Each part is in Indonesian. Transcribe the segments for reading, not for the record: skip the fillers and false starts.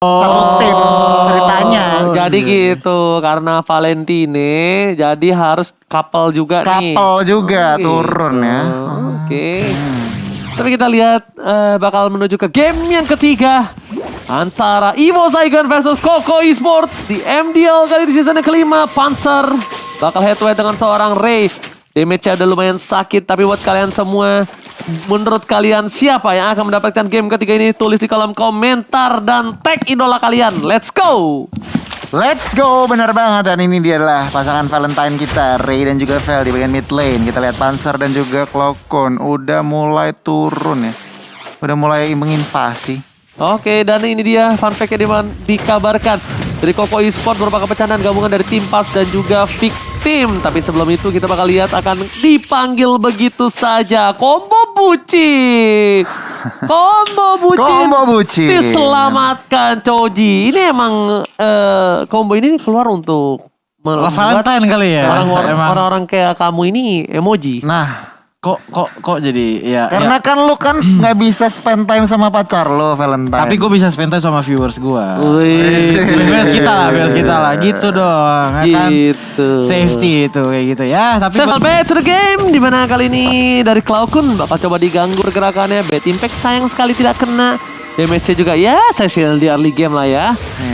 satu tim ceritanya. Jadi gitu, karena Valentine jadi harus couple juga nih. Couple juga Gitu. turun ya. Oke. Tapi kita lihat bakal menuju ke game yang ketiga antara Evo Saigon versus Koko Esport di MDL kali di season yang kelima. Panzer bakal head to head dengan seorang Ray. Damage-nya udah lumayan sakit, tapi buat kalian semua, menurut kalian siapa yang akan mendapatkan game ketiga ini? Tulis di kolom komentar dan tag idola kalian. Let's go! Let's go, bener banget. Dan ini dia adalah pasangan Valentine kita, Ray dan juga Vel di bagian mid lane. Kita lihat Panzer dan juga Cloakon udah mulai turun ya. Udah mulai menginvasi. Oke, dan ini dia fun fact-nya dikabarkan dari Koko Esport berupa kepecahan gabungan dari tim Pulse dan juga Victim. Tapi sebelum itu kita bakal lihat akan dipanggil begitu saja. Combo bucin. Combo bucin. Diselamatkan Choji. Ini emang combo ini keluar untuk membuat Valentine kali ya. orang-orang kayak kamu ini emoji. Nah, Kok jadi ya. karena kan lu kan nggak bisa spend time sama pacar lo Valentine. Tapi gue bisa spend time sama viewers gue. Wih, Viewers kita lah gitu dong. Ya kan? gitu. Safety itu kayak gitu ya. Tapi Sevel back to the game, dimana kali ini dari Cloakun bakal coba diganggu gerakannya. Bad Impact sayang sekali tidak kena. Damage-nya juga ya sesil di early game lah ya.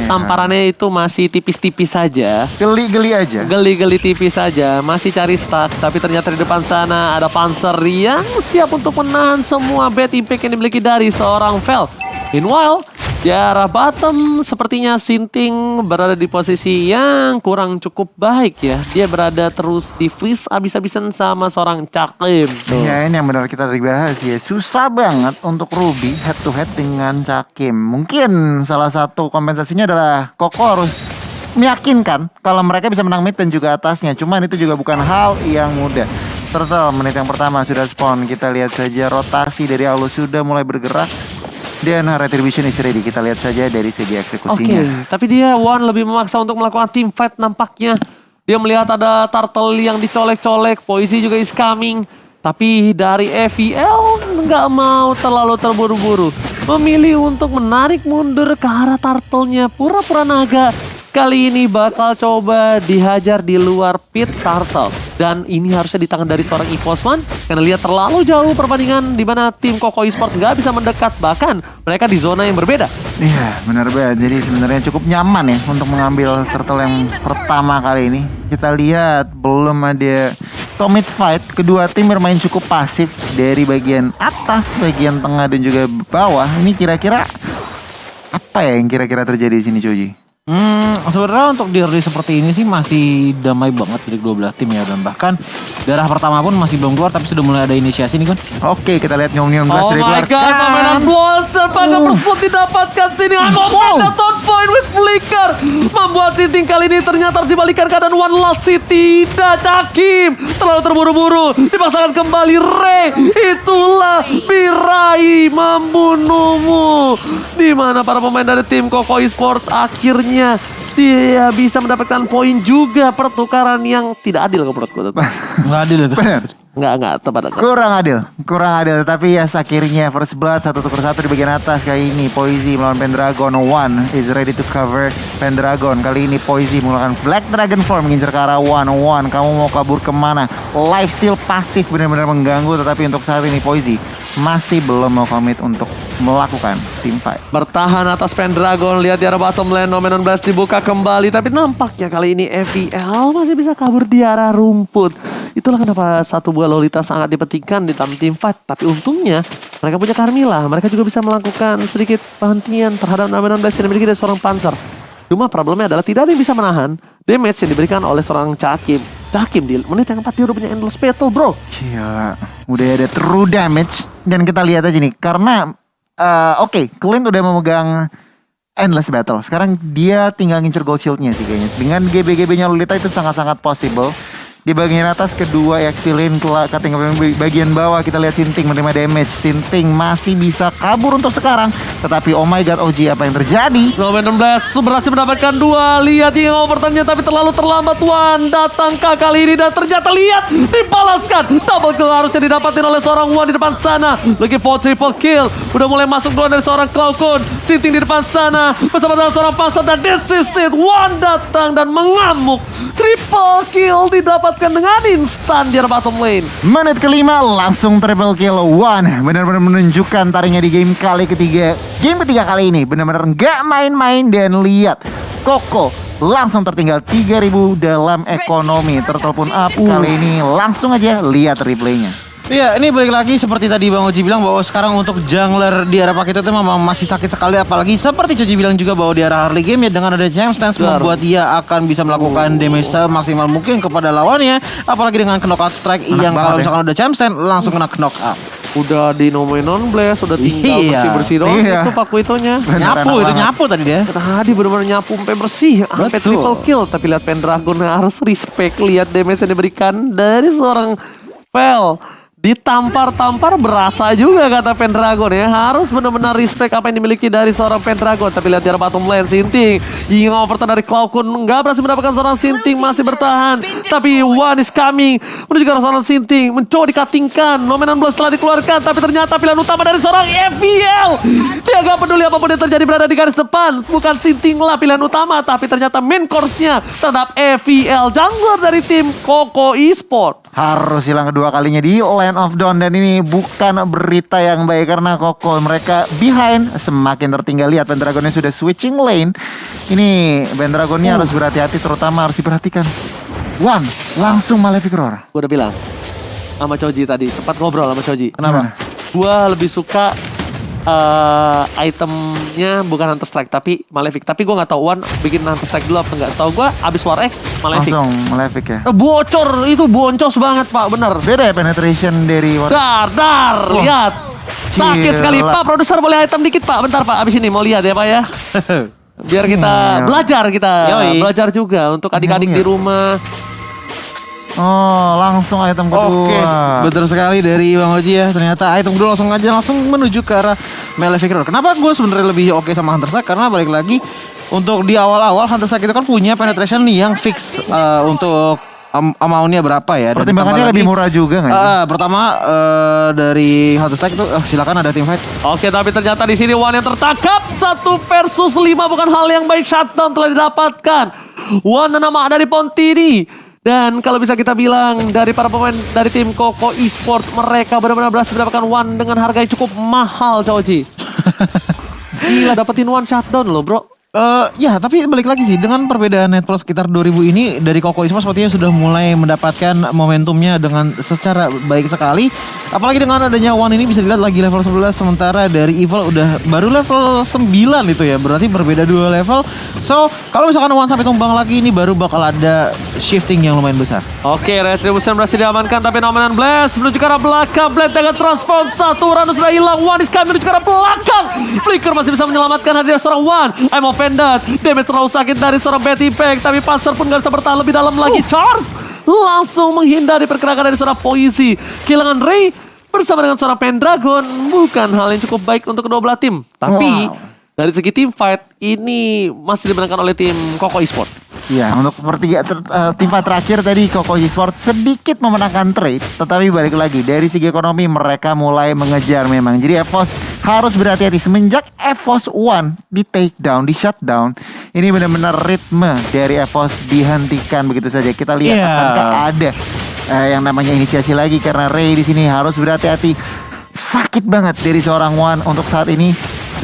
Tamparannya itu masih tipis-tipis saja. Geli-geli aja. Geli-geli tipis saja, masih cari stack. Tapi ternyata di depan sana ada Panzer yang siap untuk menahan semua bad impact yang dimiliki dari seorang Vel. Meanwhile, di arah bottom sepertinya Sinting berada di posisi yang kurang cukup baik ya. Dia berada terus di freeze abis-abisan sama seorang Cakim. Ya ini yang benar kita tadi bahas ya. Susah banget untuk Ruby head to head dengan Cakim. Mungkin salah satu kompensasinya adalah Koko harus meyakinkan kalau mereka bisa menang mid dan juga atasnya. Cuman itu juga bukan hal yang mudah. Turtle menit yang pertama sudah spawn. Kita lihat saja rotasi dari Aulus sudah mulai bergerak. Dan Retribution is ready. Kita lihat saja dari segi eksekusinya. Oke, tapi dia One lebih memaksa untuk melakukan team fight nampaknya. Dia melihat ada Turtle yang dicolek-colek, Poisi juga is coming. Tapi dari FVL nggak mau terlalu terburu-buru. Memilih untuk menarik mundur ke arah Turtle-nya, pura-pura naga. Kali ini bakal coba dihajar di luar pit Turtle. Dan ini harusnya di tangan dari seorang Evosman. Karena lihat terlalu jauh perbandingan di mana tim Koko Esport nggak bisa mendekat. Bahkan mereka di zona yang berbeda. Iya benar banget. Jadi sebenarnya cukup nyaman ya untuk mengambil turtle yang pertama kali ini. Kita lihat belum ada commit fight. Kedua tim bermain cukup pasif dari bagian atas, bagian tengah dan juga bawah. Ini kira-kira apa ya yang kira-kira terjadi di sini Choji? Sebenarnya untuk di early seperti ini sih masih damai banget dari 12 tim ya. Dan bahkan darah pertama pun masih belum keluar tapi sudah mulai ada inisiasi nih kan. Oke kita lihat nyom-nyom Oh my god, permainan Walls dan Paga Persput didapatkan sini. Ada Thought Point with Flicker. Membuat Sinting kali ini ternyata harus dibalikan keadaan One Last City. Tidak Cakim, terlalu terburu-buru. Dipasangkan kembali Ray. Itulah Mirai membunuhmu. Di mana para pemain dari tim Koko Esport akhirnya dia bisa mendapatkan poin juga. Pertukaran yang tidak adil menurutku. Nggak adil itu. Benar. Nggak tepat. Kurang adil. Tapi ya akhirnya first blood 1-1 di bagian atas kali ini. Poisi melawan Pendragon. One is ready to cover Pendragon. Kali ini Poisi menggunakan Black Dragon Form mengincar ke arah One. Kamu mau kabur kemana? Lifesteal pasif benar-benar mengganggu. Tetapi untuk saat ini Poisi masih belum mau komit untuk melakukan team fight. Bertahan atas Pendragon, lihat di arah bottom lane, Nomenon Blast dibuka kembali. Tapi nampaknya kali ini FVL masih bisa kabur di arah rumput. Itulah kenapa satu buah Lolita sangat dipentingkan di dalam team fight. Tapi untungnya mereka punya Carmilla. Mereka juga bisa melakukan sedikit penghentian terhadap Nomenon Blast yang dimiliki dari seorang Panzer. Cuma problemnya adalah tidak ada yang bisa menahan damage yang diberikan oleh seorang Cakim. Cakim di menit yang 4 dia udah punya Endless Battle bro. Gila, udah ada true damage. Dan kita lihat aja nih, karena oke, Clint udah memegang Endless Battle. Sekarang dia tinggal ngincer gold shieldnya sih kayaknya. Dengan GB-GB-nya Lolita itu sangat-sangat possible. Di bagian atas kedua XP lane bagian bawah kita lihat Sinting menerima damage. Sinting masih bisa kabur untuk sekarang. Tetapi oh my god OG, apa yang terjadi? Nomen 16 berhasil mendapatkan 2. Lihat yang overturnnya tapi terlalu terlambat. Wan datangkah kali ini dan ternyata lihat dibalaskan. Double kill harusnya didapatin oleh seorang Wan di depan sana. Lagi for triple kill. Udah mulai masuk duluan dari seorang Cloudcon. Sinting di depan sana bersama dengan seorang Pasar dan this is it. Wan datang dan mengamuk. Triple kill didapatkan dengan instan di bottom lane. Menit kelima langsung triple kill One. Benar-benar menunjukkan taringnya di game ketiga. Game ketiga kali ini benar-benar nggak main-main. Dan lihat Koko langsung tertinggal 3000 dalam ekonomi. Turtle pun up kali ini. Langsung aja lihat replaynya. Iya, ini balik lagi seperti tadi Bang Oji bilang bahwa sekarang untuk jungler di era paket itu memang masih sakit sekali. Apalagi seperti Coji bilang juga bahwa di era early game ya dengan ada Jam Stance membuat dia akan bisa melakukan damage semaksimal mungkin kepada lawannya. Apalagi dengan knockout strike yang kalau misalkan udah Jam Stance langsung kena knockout. Udah di non blast, udah tinggal bersih-bersih doang itu Paku itonya. Nyapu tadi dia. Tadi benar-benar nyapu sampai bersih, sampai triple kill. Tapi lihat Pendragon harus respect, lihat damage yang diberikan dari seorang Fel. Ditampar-tampar berasa juga kata Pendragon ya. Harus benar-benar respect apa yang dimiliki dari seorang Pendragon. Tapi lihat di bottom lane Sinting. Yang overturn dari Cloudcon nggak berhasil mendapatkan seorang Sinting, masih bertahan. Tapi One is coming menuju ke arah seorang Sinting. Mencoba dikatingkan. Nomen 16 telah dikeluarkan. Tapi ternyata pilihan utama dari seorang FVL. Dia gak peduli apapun yang terjadi berada di garis depan. Bukan Sinting lah pilihan utama. Tapi ternyata main course-nya terhadap FVL. Jungler dari tim Koko Esport. Harus hilang kedua kalinya di Land of Dawn. Dan ini bukan berita yang baik karena Koko mereka behind, semakin tertinggal. Lihat Pendragonnya sudah switching lane. Ini Pendragonnya harus berhati-hati, terutama harus diperhatikan. One langsung Malefic Roar. Gue udah bilang sama Choji tadi, sempat ngobrol sama Choji. Kenapa? Gue lebih suka itemnya bukan Hunter Strike tapi Malefic. Tapi gue nggak tahu One bikin Hunter Strike dulu apa enggak. Tahu gue abis War X Malefic. Langsung Malefic ya. Bocor itu, boncos banget Pak, bener. Beda ya penetration dari Dar, lihat. Sakit sekali Pak, produser boleh item dikit Pak. Bentar Pak, abis ini mau lihat ya Pak ya. Biar kita belajar juga untuk adik-adik di rumah. Oh, langsung item kedua. Oke, betul sekali dari Bang Oji ya. Ternyata item kedua langsung menuju ke arah Malefic Roar. Kenapa gue sebenarnya lebih oke sama Hunter Strike? Karena balik lagi untuk di awal-awal Hunter Strike itu kan punya penetration yang fix untuk amount-nya berapa ya. Dan pertimbangannya lebih murah juga nggak sih? Pertama dari Hunter Strike itu silakan ada team fight. Oke, tapi ternyata di sini One yang tertangkap 1 versus 5 bukan hal yang baik. Shutdown telah didapatkan. One nama dari Pontini. Dan kalau bisa kita bilang dari para pemain dari tim Koko Esport, mereka benar-benar berhasil mendapatkan One dengan harga yang cukup mahal, Coji. Gila, dapetin One shutdown loh, bro. Ya, tapi balik lagi sih dengan perbedaan net plus sekitar 2000 ini dari Koko Esport sepertinya sudah mulai mendapatkan momentumnya dengan secara baik sekali. Apalagi dengan adanya One ini bisa dilihat lagi level 11 sementara dari Evil udah baru level 9 itu ya. Berarti berbeda 2 level. So, kalau misalkan One sampai tumbang lagi ini baru bakal ada shifting yang lumayan besar. Oke, Retribution berhasil diamankan tapi Nomen Blast menuju ke arah belakang. Blade dengan transform 1, Uranus sudah hilang. One is coming menuju ke arah belakang. Flicker masih bisa menyelamatkan hadir seorang One. I'm offended. Damage terlalu sakit dari seorang Betty Pack. Tapi Panzer pun gak bisa bertahan lebih dalam lagi. Charles langsung menghindari pergerakan dari seorang Poisi. Kehilangan Ray bersama dengan seorang Pendragon. Bukan hal yang cukup baik untuk kedua belah tim. Tapi dari segi team fight ini masih dimenangkan oleh tim Koko Esport. Ya, untuk tim fight terakhir tadi Koko Esport sedikit memenangkan trade, tetapi balik lagi dari segi ekonomi mereka mulai mengejar memang. Jadi EVOS harus berhati-hati semenjak EVOS One di take down, di shutdown. Ini benar-benar ritme dari EVOS dihentikan begitu saja. Kita lihat akankah ada yang namanya inisiasi lagi karena Ray di sini harus berhati-hati. Sakit banget dari seorang One untuk saat ini.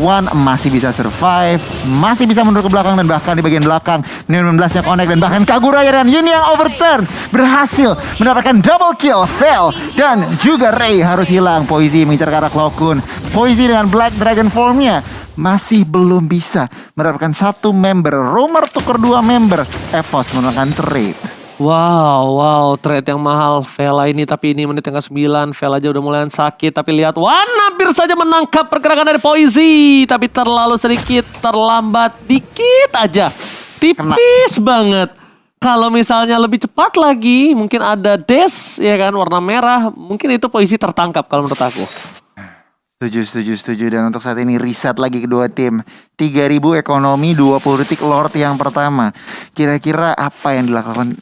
One masih bisa survive, masih bisa mundur ke belakang dan bahkan di bagian belakang Neon 16-nya connect dan bahkan Kaguraya dan Yin yang overturn berhasil mendapatkan double kill, fail dan juga Ray harus hilang. Poisi mengincar ke arah Cloudcon. Poisi dengan Black Dragon formnya masih belum bisa mendapatkan 1 member. Rumor tuker 2 member. EVOS menangkan trade. Wow, trade yang mahal Vela ini. Tapi ini menit yang ke-9, Vela aja udah mulai sakit. Tapi lihat, One hampir saja menangkap pergerakan dari Poisi. Tapi terlalu sedikit, terlambat dikit aja. Tipis banget. Kalau misalnya lebih cepat lagi, mungkin ada dash, ya kan, warna merah. Mungkin itu Poisi tertangkap kalau menurut aku. Setuju. Dan untuk saat ini riset lagi kedua tim. 3000 ekonomi, 20 detik Lord yang pertama. Kira-kira apa yang dilakukan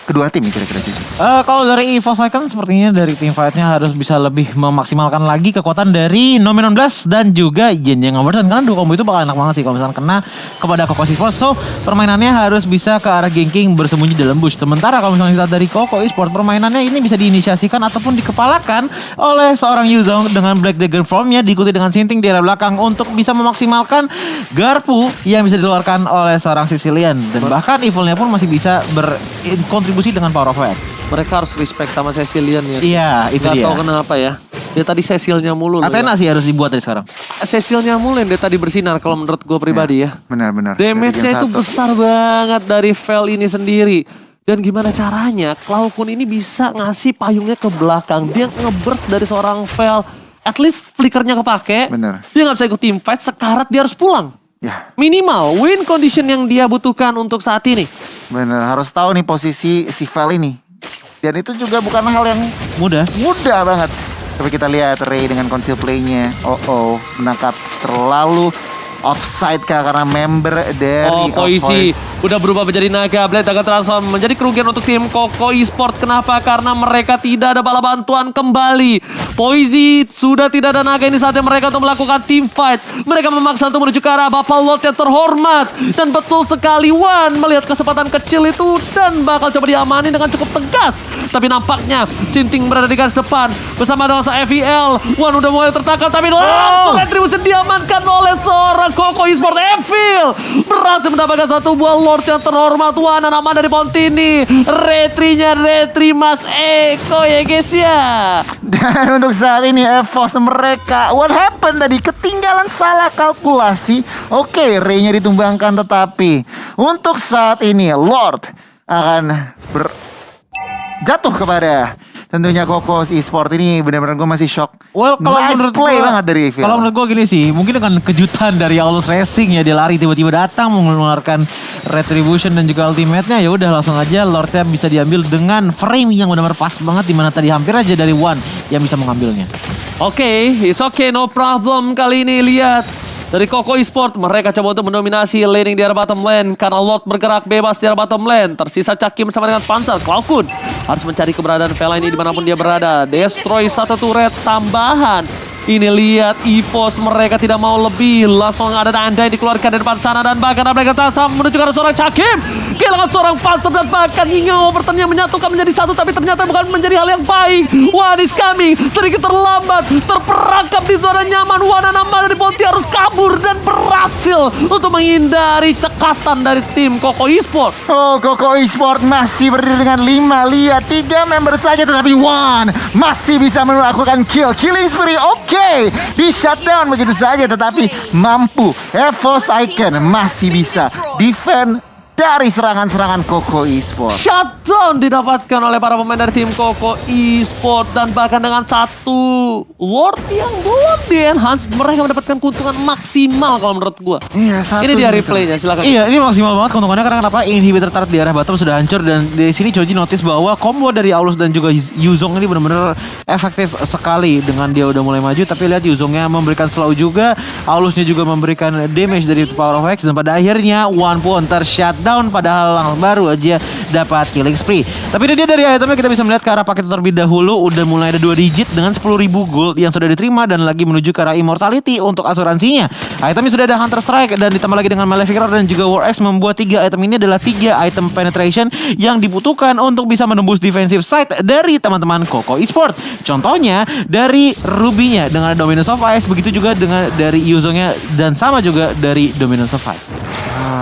kedua tim kira-kira Cucu? Kalau dari EVOS Icon sepertinya dari tim fight-nya harus bisa lebih memaksimalkan lagi kekuatan dari Nominon Blast dan juga Yen yang Overton. Karena dua combo itu bakal enak banget sih kalau misalnya kena kepada Koko Esports. So permainannya harus bisa ke arah ganking bersembunyi dalam bush. Sementara kalau misalnya kita dari Koko Esports, permainannya ini bisa diinisiasikan ataupun dikepalakan oleh seorang Yuzong dengan Black Dagger Formnya diikuti dengan Sinting di area belakang untuk bisa memaksimalkan Garpu yang bisa dikeluarkan oleh seorang Sicilian. Dan bahkan Evilnya pun masih bisa berkontribusi dengan Power of Wax. Mereka harus respect sama Cecilian ya. Iya, itu Gak dia. tahu kenapa ya. Dia tadi Cecilnya mulu. Athena sih harus dibuat dari sekarang. Cecilnya mulu yang dia tadi bersinar kalau menurut gue pribadi ya. Benar. Damage-nya Dari itu game 1. besar banget dari Vel ini sendiri. Dan gimana caranya Cloud Kun ini bisa ngasih payungnya ke belakang. Dia ngeburst dari seorang Vel. At least flickernya kepake. Bener. Dia gak bisa ikut team fight. Sekarat dia harus pulang. Ya, Minimal win condition yang dia butuhkan untuk saat ini. benar. Harus tahu nih posisi si Val ini. Dan itu juga bukan hal yang Mudah. mudah banget. Tapi kita lihat Ray dengan conceal play-nya. Menangkap terlalu offside kah karena member dari Poisi Voice. udah berubah menjadi naga. Blade akan transform menjadi kerugian untuk tim Koko Esport. Kenapa? Karena mereka tidak ada bala bantuan kembali. Poisi sudah tidak ada naga, ini saatnya mereka untuk melakukan team fight. Mereka memaksa untuk menuju ke arah Bapak Lord yang terhormat. Dan betul sekali Wan melihat kesempatan kecil itu dan bakal coba diamani dengan cukup tegas. Tapi nampaknya Sinting berada di garis depan bersama dengan FEL. Wan udah mulai tertangkap tapi langsung retribution diamankan oleh seorang Koko Esport. FEL berhasil mendapatkan satu buah Lord yang terhormat. Wan nama dari Pontini. Retri Mas Eko ya guys ya. Dan untuk saat ini EVOS mereka, what happened tadi? Ketinggalan salah kalkulasi. Oke, Ray-nya ditumbangkan tetapi untuk saat ini Lord akan jatuh kepada tentunya Koko Esport. Ini benar-benar gue masih shock. Well, kalau Nice menurut play gua- banget dari Evil. Kalau menurut gue gini sih, mungkin dengan kejutan dari Aulus Racing ya, dia lari tiba-tiba datang mengeluarkan Retribution dan juga ultimate-nya, ya udah langsung aja Lordnya bisa diambil dengan frame yang benar-benar pas banget, di mana tadi hampir aja dari One yang bisa mengambilnya. Oke, it's okay, no problem. Kali ini lihat dari Koko Esport, mereka coba untuk mendominasi laning di arah bottom lane karena Lord bergerak bebas di arah bottom lane. Tersisa Cakim bersama dengan Panzer. Cloud Kun harus mencari keberadaan Vela ini dimanapun dia berada. Destroy satu turret tambahan. Ini lihat EVOS mereka tidak mau lebih. Langsung ada Andai dikeluarkan dari depan sana dan bahkan mereka menuju ke arah seorang Cakim. Kehilangan seorang Panzer dan bahkan hingga Overton yang menyatukan menjadi satu, tapi ternyata bukan menjadi hal yang baik. One is coming, sedikit terlambat, terperangkap di zona nyaman. Wana nama dari Ponti harus kabur dan berhasil untuk menghindari cekatan dari tim Koko Esport. Koko Esport masih berdiri dengan 5. Lihat 3 member saja tetapi One masih bisa melakukan killing spree. Oke, di shutdown begitu saja tetapi mampu. EVOS Icon masih bisa defend dari serangan-serangan Koko Esport. Shutdown didapatkan oleh para pemain dari tim Koko Esport dan bahkan dengan satu ward yang belum di-enhance, mereka mendapatkan keuntungan maksimal kalau menurut gua. Iya, satu Ini dia gitu. replaynya, silakan. Iya, ini maksimal banget keuntungannya karena kenapa? Inhibitor turret di arah bottom sudah hancur dan di sini Choji notice bahwa combo dari Aulus dan juga Yuzong ini benar-benar efektif sekali dengan dia udah mulai maju, tapi lihat Yuzongnya memberikan slow juga, Aulusnya juga memberikan damage dari Power of X dan pada akhirnya One pun tershutdown padahal langsung baru aja dapat killing spree. Tapi ini dia dari itemnya kita bisa melihat ke arah paket terlebih dahulu udah mulai ada 2 digit dengan 10.000 gold yang sudah diterima dan lagi menuju ke arah immortality untuk asuransinya. Itemnya sudah ada Hunter Strike dan ditambah lagi dengan Malefic Roar dan juga War Axe membuat 3 item ini adalah 3 item penetration yang dibutuhkan untuk bisa menembus defensive side dari teman-teman Koko Esport. Contohnya dari Ruby-nya dengan Dominance of Ice, begitu juga dengan dari Yuzongnya dan sama juga dari Dominance of Ice.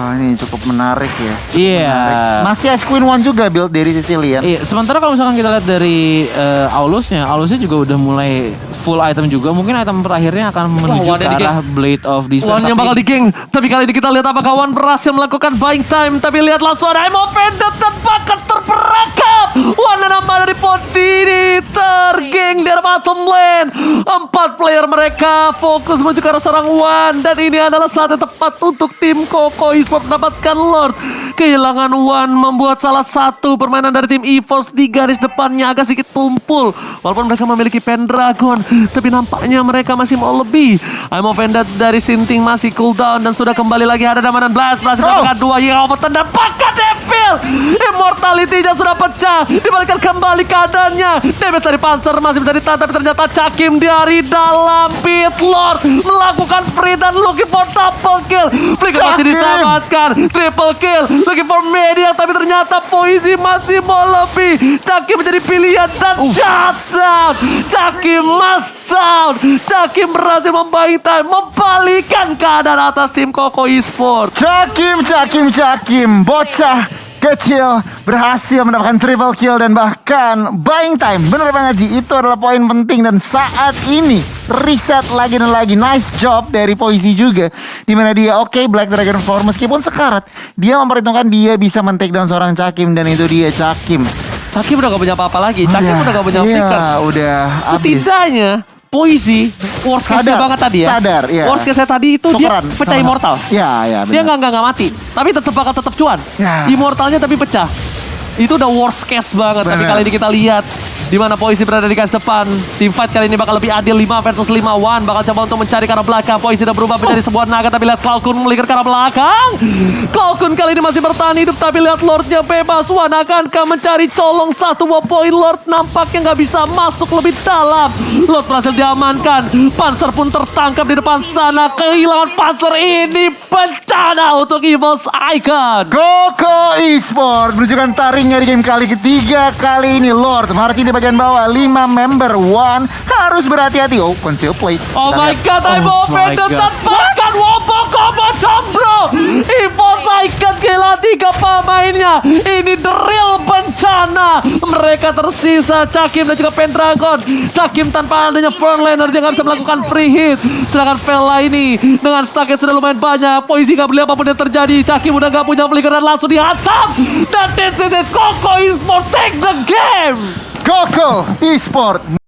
Ini cukup menarik ya. Iya. Masih Ice Queen One juga build dari Sicilian. Iya, sementara kalau misalkan kita lihat dari Aulusnya juga udah mulai full item juga. Mungkin item terakhirnya akan menuju Wan ke yang arah Blade of Despair. Wan yang bakal di-geng. Tapi kali ini kita lihat apakah Wan berhasil melakukan buying time. Tapi lihat langsung ada I'm offended dan bahkan terperangkap. Wan nama dari Pontini tergeng dari bottom lane. 4 player mereka fokus menuju ke arah seorang Wan. Dan ini adalah saat yang tepat untuk tim Koko Esport mendapatkan Lord. Kehilangan Wan membuat salah satu permainan dari tim EVOS di garis depannya agak sedikit tumpul. Walaupun mereka memiliki Pendragon. Tapi nampaknya mereka masih mau lebih. I'm offended dari Sinting masih cooldown dan sudah kembali lagi ada Daman dan Blast. Berhasil mendapatkan 2 hingga overturn dan pakai Devil. Immortality-nya sudah pecah. Dibalikkan kembali keadaannya. Damage dari Panzer masih bisa ditahan, tapi ternyata Cakim dari dalam Pit Lord melakukan free dan looking for double kill. Flicker masih Cakim. diselamatkan. Triple kill. Looking for media, tapi ternyata Poisi masih mau lebih. Cakim menjadi pilihan dan shutdown. Cakim must down. Cakim berhasil membaik time, membalikan keadaan atas tim Koko Esports. Cakim, bocah kecil berhasil mendapatkan triple kill dan bahkan buying time. Bener banget Ji, itu adalah poin penting dan saat ini reset lagi dan lagi. Nice job dari Poisi juga, dimana dia Black Dragon 4 meskipun sekarat, dia memperhitungkan dia bisa men-take down seorang Cakim dan itu dia Cakim. Cakim udah gak punya apa-apa lagi. Cakim udah gak punya flicker. Iya, udah habis. Setidaknya Poisi worst case Sadar, banget tadi ya. sadar, iya. Worst case tadi itu Tukeran dia pecah sama- immortal. Iya, Dia benar. nggak mati, tapi bakal tetap cuan. Ya. Immortalnya tapi pecah. Itu udah worst case banget. Tapi Benar. kali ini kita lihat di mana Poisi berada di garis depan. Team fight kali ini bakal lebih adil, 5 versus 5. Wan bakal coba untuk mencari ke arah belakang. Poisi sudah berubah menjadi sebuah naga, tapi lihat Cloudkun melihat ke arah belakang. Cloudkun kali ini masih bertahan hidup, tapi lihat Lordnya bebas. Wan akankah mencari colong 1 buah poin? Lord nampaknya nggak bisa masuk lebih dalam. Lord berhasil diamankan. Panzer pun tertangkap di depan sana. Kehilangan Panzer ini bencana untuk Evil's Icon. Koko Esports menunjukkan taringnya di game kali ketiga kali ini. Lord marching di bagian bawah, 5 member. One harus berhati-hati. Open seal plate. Oh Kita my lihat. god, I'm Oh offended my God. dan bahkan Wobo Combo Jombro. Evil's Icon kehilangan 3 pemainnya. Ini the real bencana. Mereka tersisa Cakim dan juga Pendragon. Cakim tanpa adanya frontliner dia nggak bisa melakukan free hit. Sedangkan Vela ini dengan stack yang sudah lumayan banyak. Poisi nggak beli apapun yang terjadi. Cakim udah nggak punya flicker dan langsung dihantam. Dan that's it, Koko Esports take the game. Koko Esports